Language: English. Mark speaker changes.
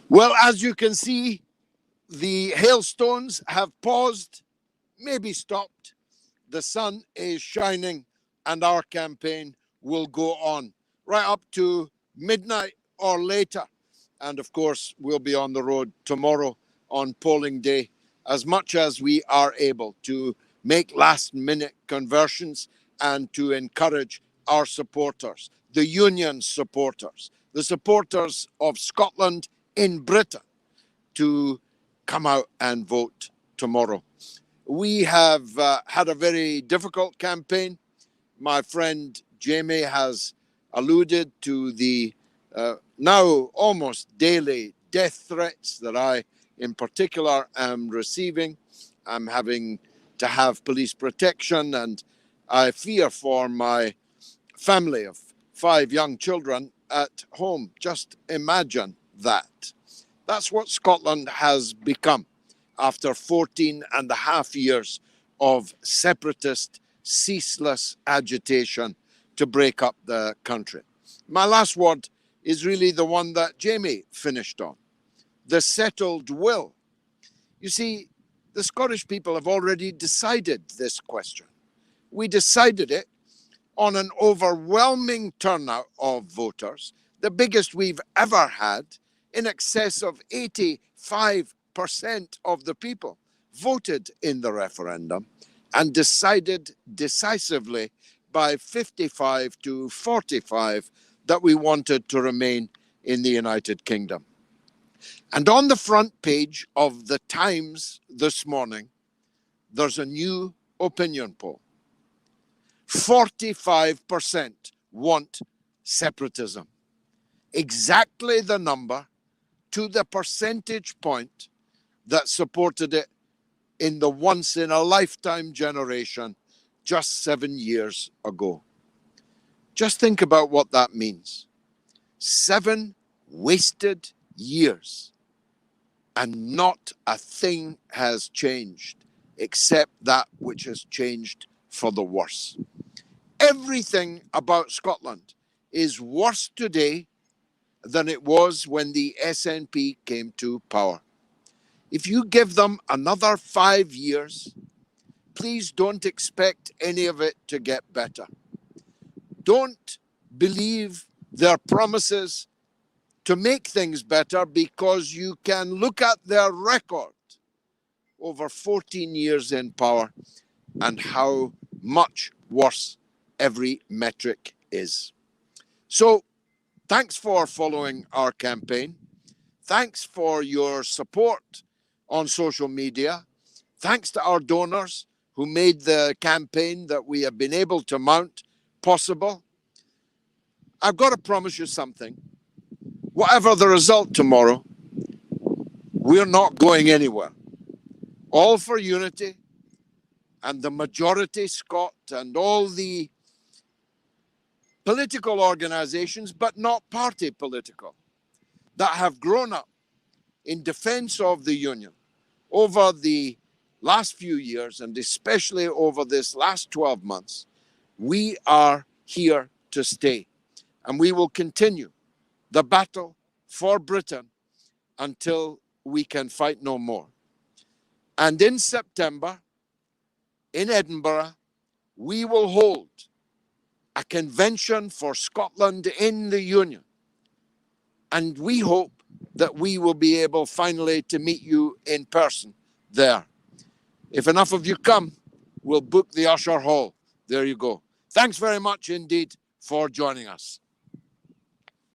Speaker 1: Well, as you can see, the hailstones have paused, maybe stopped. The sun is shining, and our campaign will go on right up to midnight or later. And of course, we'll be on the road tomorrow on polling day, as much as we are able to make last-minute conversions and to encourage our supporters, the Union supporters, the supporters of Scotland in Britain, to come out and vote tomorrow. We have had a very difficult campaign. My friend Jamie has alluded to the now almost daily death threats that I in particular am receiving. I'm having to have police protection, and I fear for my family of 5 young children at home. Just imagine that. That's what Scotland has become after 14 and a half years of separatist, ceaseless agitation to break up the country. My last word is really the one that Jamie finished on, the settled will. You see, the Scottish people have already decided this question. We decided it on an overwhelming turnout of voters, the biggest we've ever had. In excess of 85% of the people voted in the referendum and decided decisively by 55 to 45 that we wanted to remain in the United Kingdom. And on the front page of the Times this morning, there's a new opinion poll. 45% want separatism. Exactly the number to the percentage point that supported it in the once-in-a-lifetime generation just 7 years ago. Just think about what that means. 7 wasted years, and not a thing has changed except that which has changed for the worse. Everything about Scotland is worse today than it was when the SNP came to power. If you give them another 5 years, please don't expect any of it to get better. Don't believe their promises to make things better, because you can look at their record over 14 years in power and how much worse every metric is. So, thanks for following our campaign. Thanks for your support on social media. Thanks to our donors who made the campaign that we have been able to mount possible. I've got to promise you something. Whatever the result tomorrow, we're not going anywhere. All for unity, and the majority Scot and all the political organizations, but not party political, that have grown up in defense of the Union over the last few years, and especially over this last 12 months, we are here to stay. And we will continue the battle for Britain until we can fight no more. And in September, in Edinburgh, we will hold a convention for Scotland in the Union. And we hope that we will be able finally to meet you in person there. If enough of you come, we'll book the Usher Hall. There you go. Thanks very much indeed for joining us.